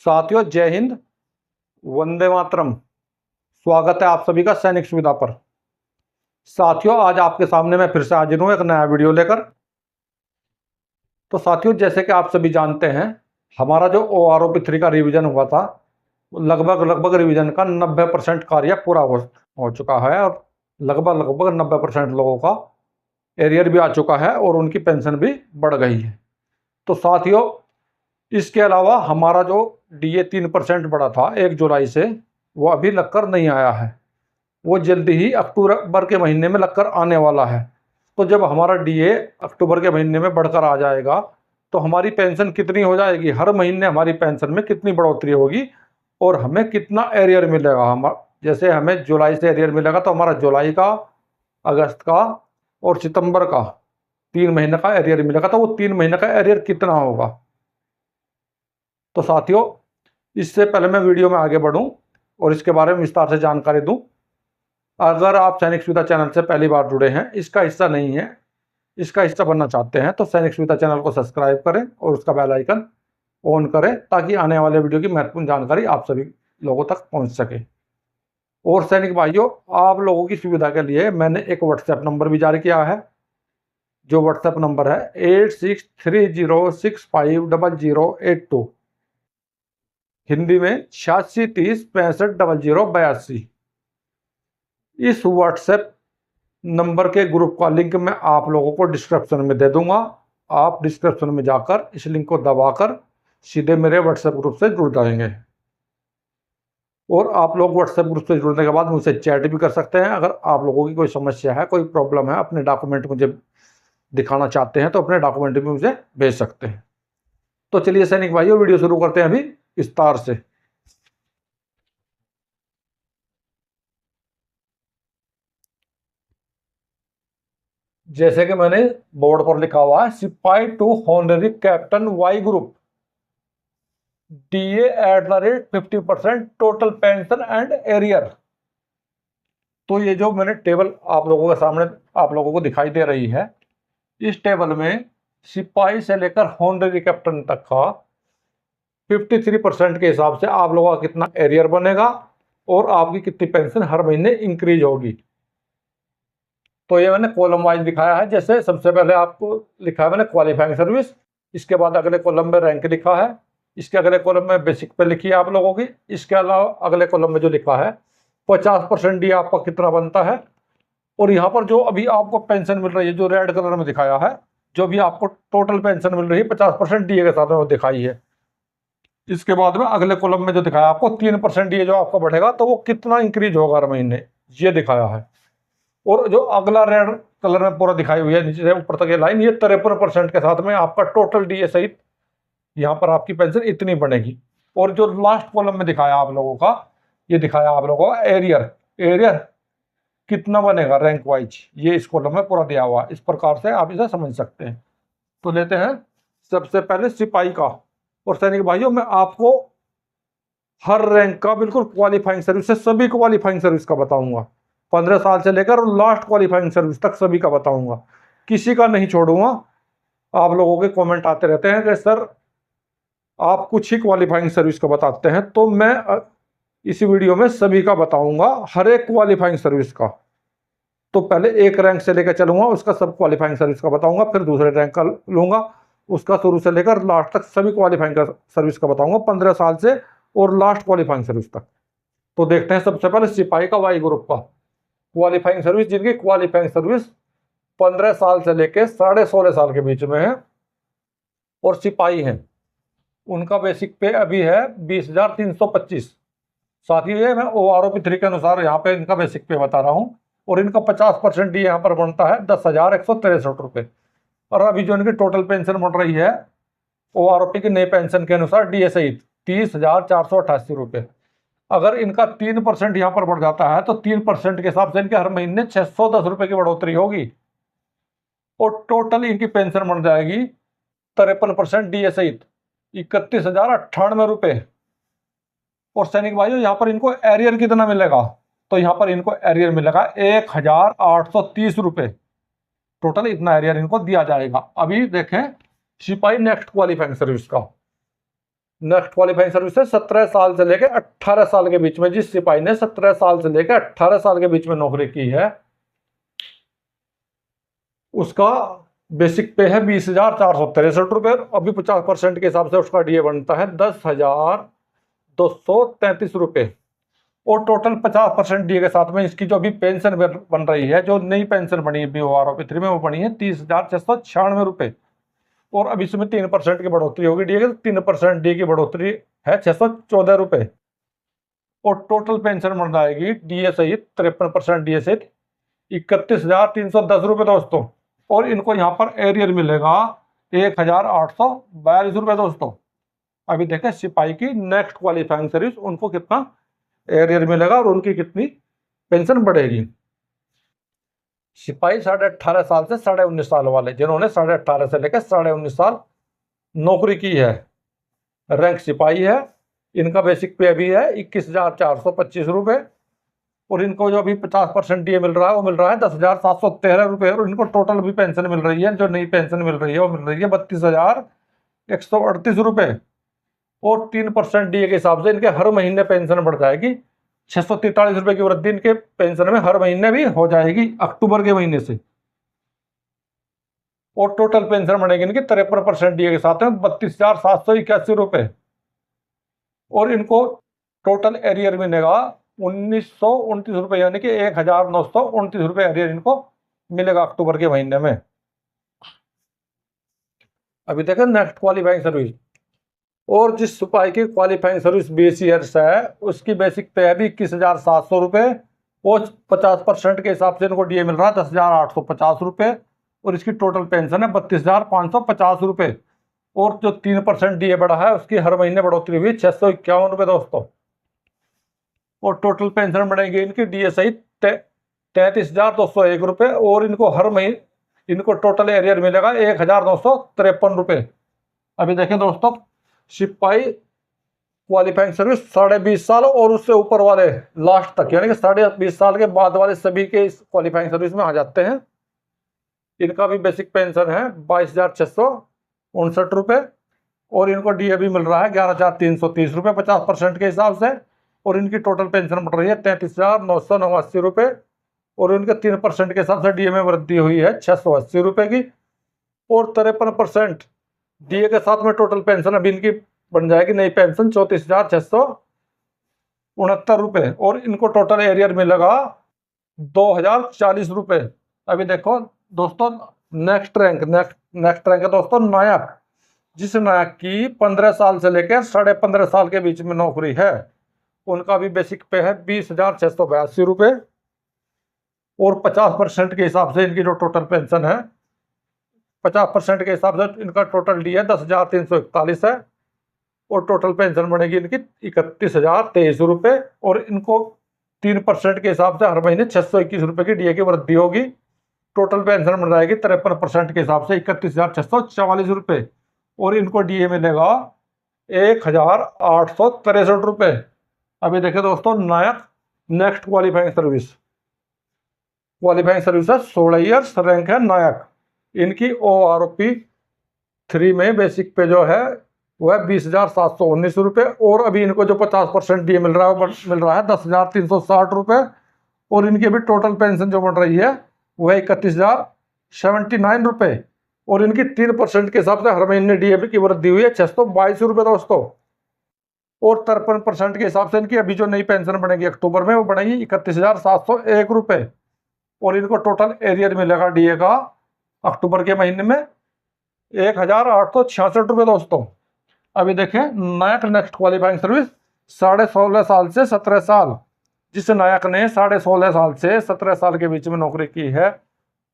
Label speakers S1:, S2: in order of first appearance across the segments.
S1: साथियों, जय हिंद, वंदे मातरम। स्वागत है आप सभी का सैनिक सुविधा पर। साथियों, आज आपके सामने मैं फिर से हाजिर हूं एक नया वीडियो लेकर। तो साथियों, जैसे कि आप सभी जानते हैं, हमारा जो OROP 3 का रिवीजन हुआ था, लगभग रिवीजन का 90% कार्य पूरा हो चुका है और लगभग 90% लोगों का एरियर भी आ चुका है और उनकी पेंशन भी बढ़ गई है। तो साथियों, इसके अलावा हमारा जो DA 3% बढ़ा था 1 जुलाई से, वो अभी लगकर नहीं आया है। वो जल्दी ही अक्टूबर के महीने में लगकर आने वाला है। तो जब हमारा DA अक्टूबर के महीने में बढ़कर आ जाएगा तो हमारी पेंशन कितनी हो जाएगी, हर महीने हमारी पेंशन में कितनी बढ़ोतरी होगी और हमें कितना एरियर मिलेगा। हम जैसे हमें जुलाई से एरियर मिलेगा तो हमारा जुलाई का, अगस्त का और सितंबर का 3 महीने का एरियर मिलेगा। तो वो 3 महीने का एरियर कितना होगा। तो साथियों, इससे पहले मैं वीडियो में आगे बढ़ूं और इसके बारे में विस्तार से जानकारी दूं, अगर आप सैनिक सुविधा चैनल से पहली बार जुड़े हैं, इसका हिस्सा नहीं है, इसका हिस्सा बनना चाहते हैं, तो सैनिक सुविधा चैनल को सब्सक्राइब करें और उसका बेल आइकन ऑन करें ताकि आने वाले वीडियो की महत्वपूर्ण जानकारी आप सभी लोगों तक पहुंच सके। और सैनिक भाइयों, आप लोगों की सुविधा के लिए मैंने एक व्हाट्सएप नंबर भी जारी किया है, जो व्हाट्सएप नंबर है 8630650082, हिंदी में 8630650082। इस व्हाट्सएप नंबर के ग्रुप का लिंक मैं आप लोगों को डिस्क्रिप्शन में दे दूंगा। आप डिस्क्रिप्शन में जाकर इस लिंक को दबाकर सीधे मेरे व्हाट्सएप ग्रुप से जुड़ जाएंगे और आप लोग व्हाट्सएप ग्रुप से जुड़ने के बाद मुझसे चैट भी कर सकते हैं। अगर आप लोगों की कोई समस्या है, कोई प्रॉब्लम है, अपने डॉक्यूमेंट मुझे दिखाना चाहते हैं तो अपने डॉक्यूमेंट भी मुझे भेज सकते हैं। तो चलिए सैनिक भाइयों, वीडियो शुरू करते हैं अभी विस्तार से। जैसे कि मैंने बोर्ड पर लिखा हुआ है, सिपाही to honorary captain Y group, DA @ 50% total pension and arrear. तो ये जो मैंने टेबल आप लोगों के सामने आप लोगों को दिखाई दे रही है, इस टेबल में सिपाही से लेकर हॉनररी कैप्टन तक का 53% के हिसाब से आप लोगों का कितना एरियर बनेगा और आपकी कितनी पेंशन हर महीने इंक्रीज होगी। तो ये मैंने कॉलम वाइज दिखाया है। जैसे सबसे पहले आपको लिखा है मैंने क्वालिफाइंग सर्विस, इसके बाद अगले कॉलम में रैंक लिखा है, इसके अगले कॉलम में बेसिक पे लिखी है आप लोगों की, इसके अलावा अगले कॉलम में जो लिखा है 50% डी आपका कितना बनता है, और यहाँ पर जो अभी आपको पेंशन मिल रही है जो रेड कलर में दिखाया है, जो भी आपको टोटल पेंशन मिल रही है 50% DA के साथ में वो दिखाई है। इसके बाद में अगले कॉलम में जो दिखाया आपको 3% DA जो आपका बढ़ेगा तो वो कितना इंक्रीज होगा हर महीने, ये दिखाया है। और जो अगला रेड कलर में पूरा दिखाई हुई है नीचे से ऊपर तक ये लाइन, ये 53% के साथ में आपका टोटल DA सहित यहाँ पर आपकी पेंशन इतनी बनेगी। और जो लास्ट कॉलम में दिखाया आप लोगों का, ये दिखाया आप लोगों का एरियर, एरियर कितना बनेगा रैंक वाइज, ये इस कॉलम में पूरा दिया हुआ है। इस प्रकार से आप इसे समझ सकते हैं। तो लेते हैं सबसे पहले सिपाही का। और सैनिक भाइयों, मैं आपको हर रैंक का बिल्कुल क्वालिफाइंग सर्विस से सभी क्वालिफाइंग सर्विस का बताऊंगा, 15 साल से लेकर लास्ट क्वालिफाइंग सर्विस तक सभी का बताऊंगा, किसी का नहीं छोड़ूंगा। आप लोगों के कमेंट आते रहते हैं कि सर आप कुछ ही क्वालिफाइंग सर्विस का बताते हैं, तो मैं इसी वीडियो में सभी का बताऊंगा, हर एक क्वालिफाइंग सर्विस का। तो पहले एक रैंक से लेकर चलूंगा, उसका सब क्वालिफाइंग सर्विस का बताऊंगा, फिर दूसरे रैंक का लूंगा, उसका शुरू से लेकर लास्ट तक सभी क्वालिफाइंग सर्विस का बताऊंगा, 15 साल से और लास्ट क्वालिफाइंग सर्विस तक। तो देखते हैं सबसे पहले सिपाही का वाई ग्रुप का क्वालिफाइंग सर्विस, जिनकी क्वालिफाइंग सर्विस 15 साल से लेकर 16.5 साल के बीच में है और सिपाही हैं, उनका बेसिक पे अभी है 20,325। साथ ही ये मैं OROP 3 के अनुसार यहाँ पे इनका बेसिक पे बता रहा हूँ। और इनका 50% DA यहाँ पर बनता है 10,163 रुपये। और अभी जो इनकी टोटल पेंशन बन रही है OROP की नई पेंशन के अनुसार DA सहित 30,488 रुपये। अगर इनका 3% यहाँ पर बढ़ जाता है तो 3% के हिसाब से इनके हर महीने 610 रुपये की बढ़ोतरी होगी और टोटल इनकी पेंशन बन जाएगी 53% DA सहित 31,098 रुपये। और सैनिक भाइयों, यहाँ पर इनको एरियर कितना मिलेगा, तो यहाँ पर इनको एरियर मिलेगा 1,830 रुपये। टोटल इतना एरियर इनको दिया जाएगा। अभी देखें सिपाही नेक्स्ट क्वालिफाइंग सर्विस का। नेक्स्ट क्वालिफाइंग सर्विस है 17 साल से लेकर 18 साल के बीच में। जिस सिपाही ने 17 साल से लेकर 18 साल के बीच में नौकरी की है उसका बेसिक पे है 20,463 रुपये। अभी 50% के हिसाब से उसका डीए बनता है 10,233 रुपये। और टोटल 50% डीए के साथ में इसकी जो अभी पेंशन बन रही है, जो नई पेंशन बनी है BOROP3 में, वो बनी है 30,696 रुपये। और अब इसमें 3% की बढ़ोतरी होगी डीए की, तो 3% डीए की बढ़ोतरी है 614 रुपये। और टोटल पेंशन बन जाएगी डीए सहित 53% डीए सहित 31,310 रुपये दोस्तों। और इनको यहाँ पर एरियर मिलेगा 1,842 रुपये दोस्तों। अभी देखें सिपाही की नेक्स्ट क्वालिफाइंग सर्विस, उनको कितना एरियर मिलेगा और उनकी कितनी पेंशन बढ़ेगी। सिपाही 18.5 साल से 19.5 साल वाले, जिन्होंने 18.5 से लेकर 19.5 साल नौकरी की है, रैंक सिपाही है, इनका बेसिक पे अभी है 21,425 रुपये। और इनको जो अभी 50% डीए मिल रहा है वो मिल रहा है 10,713 रुपये। और इनको टोटल भी पेंशन मिल रही है, जो नई पेंशन मिल रही है वो मिल रही है 32,138 रुपये। और 3% डीए के हिसाब से इनके हर महीने पेंशन बढ़ जाएगी 643 रुपये की वृद्धि इनके पेंशन में हर महीने भी हो जाएगी अक्टूबर के महीने से। और टोटल पेंशन बढ़ेगी इनकी 53% डीए के साथ में 32,781 रुपये। और इनको टोटल एरियर मिलेगा 1,929 रुपये, यानी कि 1,929 रुपये एरियर इनको मिलेगा अक्टूबर के महीने में। अभी देखें नेक्स्ट क्वालिफाइंग सर्विस। और जिस सिपाही की क्वालिफाइंग सर्विस 20 ईयर्स है उसकी बेसिक पे है भी 21,700 रुपये। और 50% के हिसाब से इनको डीए मिल रहा है 10,850 रुपये। और इसकी टोटल पेंशन है 32,550 रुपये। और जो 3% डीए बढ़ा है उसकी हर महीने बढ़ोतरी हुई 651 रुपये दोस्तों। और टोटल पेंशन बढ़ेगी इनकी डीए सहित 33,201 रुपये। और इनको हर महीने इनको टोटल एरियर मिलेगा 1,953 रुपये। अभी देखें दोस्तों, सिपाही क्वालिफाइंग सर्विस 20.5 साल और उससे ऊपर वाले लास्ट तक, यानी कि 20.5 साल के बाद वाले सभी के इस क्वालिफाइंग सर्विस में आ जाते हैं। इनका भी बेसिक पेंशन है 22,659 रुपये। और इनको डीए भी मिल रहा है 11,330 रुपये 50% के हिसाब से। और इनकी टोटल पेंशन बढ़ रही है 33,989 रुपये। और इनके 3% के हिसाब से डीए में वृद्धि हुई है 680 रुपये की। और 53% डीए के साथ में टोटल पेंशन अभी इनकी बन जाएगी नई पेंशन 34,669 रुपये। और इनको टोटल एरियर मिलेगा 2,040 रुपये। अभी देखो दोस्तों, नेक्स्ट रैंक है दोस्तों नायक। जिस नायक की 15 साल से लेकर 15.5 साल के बीच में नौकरी है उनका भी बेसिक पे है 20,682 रुपये। और 50% के हिसाब से इनकी जो टोटल पेंशन है 50% के हिसाब से इनका टोटल डी है 10,341 है। और टोटल पेंशन बनेगी इनकी 31,023 रुपये। और इनको 3% के हिसाब से हर महीने 621 रुपये की डीए की वृद्धि होगी। टोटल पेंशन बन जाएगी 53% के हिसाब से 31,644 रुपये। और इनको डीए मिलेगा 1,863 रुपये। अभी देखिए दोस्तों, नायक नेक्स्ट क्वालिफाइंग सर्विस है 16 ईयर्स, रैंक है नायक। इनकी ORP3 में बेसिक पे जो है वह 20,719 रुपये। और अभी इनको जो 50% डीए मिल रहा है वो मिल रहा है 10,360 रुपये। और इनकी अभी टोटल पेंशन जो बन रही है वह 31,079 रुपये। और इनकी 3% के हिसाब से हर महीने डीए की वृद्धि हुई है 622 रुपये दोस्तों। और 53% के हिसाब से इनकी अभी जो नई पेंशन बनेगी अक्टूबर में वो बनेगी 31,701 रुपये। और इनको टोटल एरियर मिलेगा डीए का अक्टूबर के महीने में 1,866 रुपये दोस्तों। अभी देखें नायक नेक्स्ट क्वालिफाइंग सर्विस 16.5 साल से 17 साल। जिस नायक ने 16.5 साल से 17 साल के बीच में नौकरी की है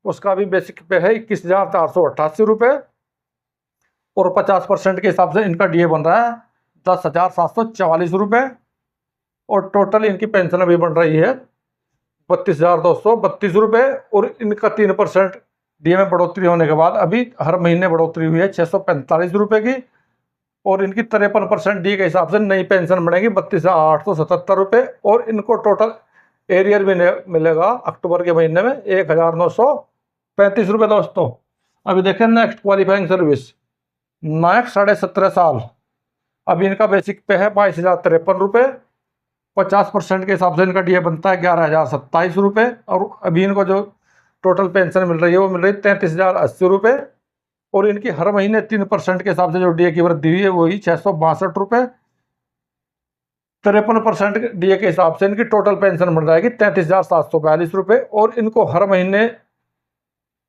S1: उसका भी बेसिक पे है 21,488 रुपये। और 50% के हिसाब से इनका डीए बन रहा है 10,744 रुपये। और टोटल इनकी पेंशन अभी बन रही है 32,232 रुपये। और इनका 3% डीए में बढ़ोतरी होने के बाद अभी हर महीने बढ़ोतरी हुई है 645 रुपये की। और इनकी 53% डी के हिसाब से नई पेंशन बढ़ेगी 32,877 रुपये। और इनको टोटल एरियर मिलेगा अक्टूबर के महीने में 1,935 रुपये दोस्तों। अभी देखें नेक्स्ट क्वालिफाइंग सर्विस नायक 17.5 साल, अभी इनका बेसिक पे है 22,053 रुपये। 50% के हिसाब से इनका डीए बनता है 11,027 रुपये। और अभी इनको जो टोटल पेंशन मिल रही है वो मिल रही है 33,080 रुपये। और इनकी हर महीने 3% के हिसाब से जो डीए की वृद्धि हुई है वही 662 रुपये। 53% डीए के हिसाब से इनकी टोटल पेंशन बन जाएगी 33,742 रुपये। और इनको हर महीने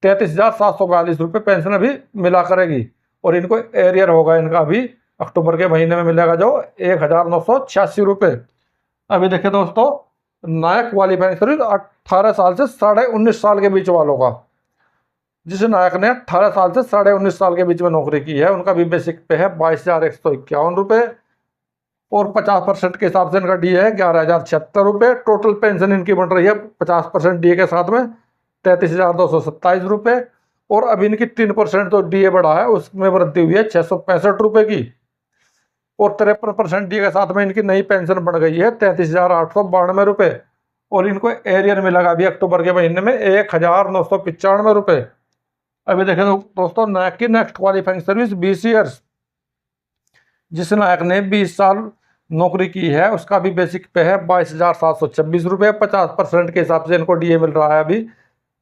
S1: 33,742 रुपये पेंशन अभी मिला करेगी। और इनको एरियर होगा इनका अभी अक्टूबर के महीने में मिलेगा जो 1,986 रुपये। अभी देखिए दोस्तों, नायक क्वालिफाइंग सर्विस 18 साल से 19.5 साल के बीच वालों का, जिस नायक ने 18 साल से 19.5 साल के बीच में नौकरी की है उनका भी बेसिक पे है 22,151 रुपये। और 50% के हिसाब से इनका डीए है 11,076 रुपये। टोटल पेंशन इनकी बन रही है 50% डीए के साथ में 33,227 रुपये। और अभी इनकी 3% तो डीए बढ़ा है उसमें वृद्धि हुई है 665 रुपये की। और 53% डीए के साथ में इनकी नई पेंशन बढ़ गई है 33,892 रुपये। और इनको एरियर मिलेगा अभी अक्टूबर के महीने में 1,995 रुपये। अभी देखें दोस्तों, नायक की नेक्स्ट क्वालिफाइंग सर्विस 20 ईयर्स, जिस नायक ने 20 साल नौकरी की है उसका भी बेसिक पे है 22,726 रुपये। 50% के हिसाब से इनको डीए मिल रहा है अभी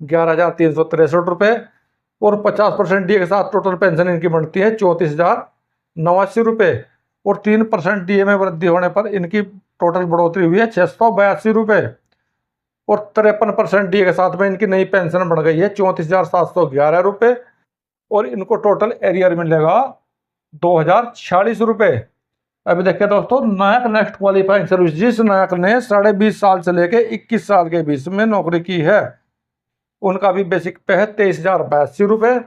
S1: 11,363 रुपये। और 50% डीए के साथ टोटल पेंशन इनकी बनती है 34,089 रुपये। और 3% डीए में वृद्धि होने पर इनकी टोटल बढ़ोतरी हुई है 682 रुपये। और 53% डीए के साथ में इनकी नई पेंशन बढ़ गई है 34,711 रुपये। और इनको टोटल एरियर मिलेगा 2,046 रुपये। अभी देखिए दोस्तों, नायक नेक्स्ट क्वालिफाइंग सर्विस, जिस नायक ने 20.5 साल से लेके 21 साल के बीच में नौकरी की है उनका भी बेसिक पे है 23,082 रुपये।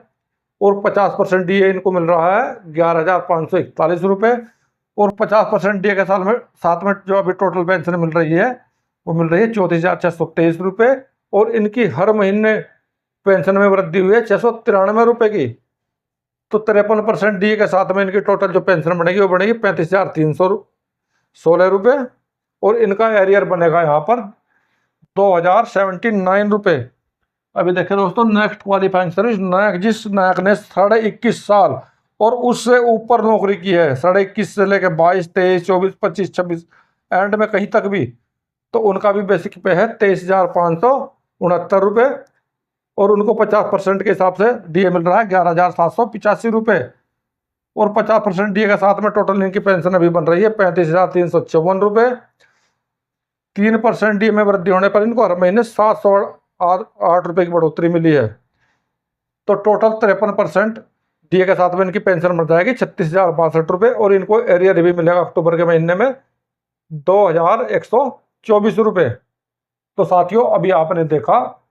S1: और 50% डीए इनको मिल रहा है 11,541 रुपये। और 50% डीए के साथ में जो अभी टोटल पेंशन मिल रही है वो मिल रही है 34,623 रुपये। और इनकी हर महीने पेंशन में वृद्धि हुई है 693 रुपये की। तो 53% डीए के साथ में इनकी टोटल जो पेंशन बनेगी वो बनेगी 35,316 रुपये। और इनका एरियर बनेगा यहाँ पर 2,079 रुपये। अभी देखिए दोस्तों, नेक्स्ट क्वालिफाइंग सर्विस, नायक जिस नायक ने 21.5 साल और उससे ऊपर नौकरी की है, 21.5 से लेकर 22, 23, 24, 25, 26 एंड में कहीं तक भी, तो उनका भी बेसिक पे है 23,569 रुपये। और उनको 50% के हिसाब से डीए मिल रहा है 11,785 रुपये। और 50% डीए के साथ में टोटल इनकी पेंशन अभी बन रही है 35,354 रुपये। 3% डीए में वृद्धि होने पर इनको हर महीने 708 रुपये की बढ़ोतरी मिली है। तो टोटल 53% डीए के साथ में इनकी पेंशन बढ़ जाएगी 36,062 रुपये। और इनको एरियर भी मिलेगा अक्टूबर के महीने में 2,124 रुपये। तो साथियों, अभी आपने देखा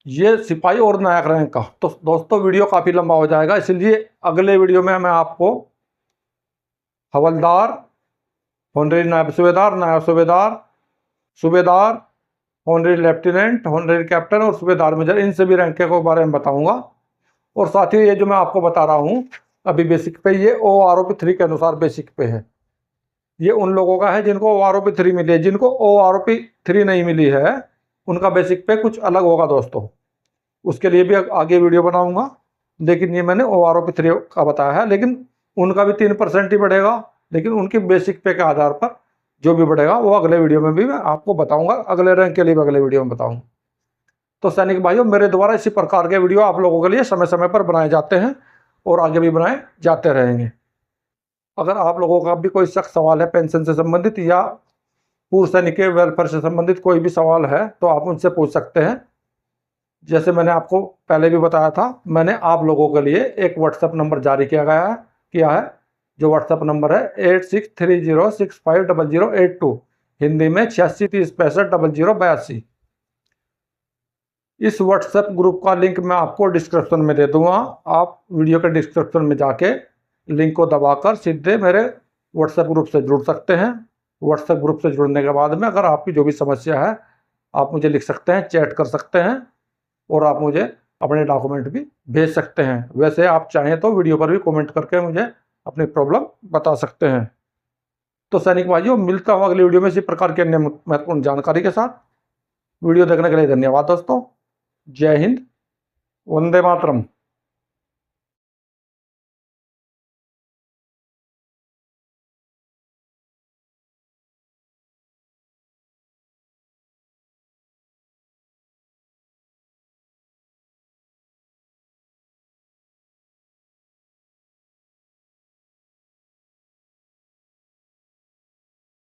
S1: ये सिपाही और नायक रैंक का। तो दोस्तों, वीडियो काफ़ी लंबा हो जाएगा, इसलिए अगले वीडियो में मैं आपको हवलदार, होनरेरी नायब सूबेदार, नायब सूबेदार, सूबेदार, होनरेरी लेफ्टिनेंट, होनरेरी कैप्टन और सूबेदार मेजर, इन सभी रैंक के बारे में बताऊंगा। और साथ ही ये जो मैं आपको बता रहा हूँ अभी बेसिक पे, ये OROP 3 के अनुसार बेसिक पे है। ये उन लोगों का है जिनको OROP 3 मिली है। जिनको OROP 3 नहीं मिली है उनका बेसिक पे कुछ अलग होगा दोस्तों, उसके लिए भी आगे वीडियो बनाऊंगा। लेकिन ये मैंने OROP 3 का बताया है। लेकिन उनका भी 3% ही बढ़ेगा, लेकिन उनकी बेसिक पे के आधार पर जो भी बढ़ेगा वो अगले वीडियो में भी मैं आपको बताऊंगा। अगले रैंक के लिए भी अगले वीडियो में बताऊंगा। तो सैनिक भाइयों, मेरे द्वारा इसी प्रकार के वीडियो आप लोगों के लिए समय समय पर बनाए जाते हैं और आगे भी बनाए जाते रहेंगे। अगर आप लोगों का भी कोई सख्त सवाल है पेंशन से संबंधित या पूर्व सैनिक के वेलफेयर से संबंधित कोई भी सवाल है तो आप मुझसे पूछ सकते हैं। जैसे मैंने आपको पहले भी बताया था, मैंने आप लोगों के लिए एक व्हाट्सएप नंबर जारी किया है जो व्हाट्सएप नंबर है 8630650082, हिंदी में 8630650082। इस व्हाट्सएप ग्रुप का लिंक मैं आपको डिस्क्रिप्शन में दे दूंगा। आप वीडियो के डिस्क्रिप्शन में जाके लिंक को दबाकर सीधे मेरे व्हाट्सएप ग्रुप से जुड़ सकते हैं। व्हाट्सएप ग्रुप से जुड़ने के बाद में अगर आपकी जो भी समस्या है आप मुझे लिख सकते हैं, चैट कर सकते हैं और आप मुझे अपने डॉक्यूमेंट भी भेज सकते हैं। वैसे आप चाहें तो वीडियो पर भी कमेंट करके मुझे अपनी प्रॉब्लम बता सकते हैं। तो सैनिक भाइयों, मिलता हूँ अगली वीडियो में इसी प्रकार की अन्य महत्वपूर्ण जानकारी के साथ। वीडियो देखने के लिए धन्यवाद दोस्तों। जय हिंद, वंदे मातरम।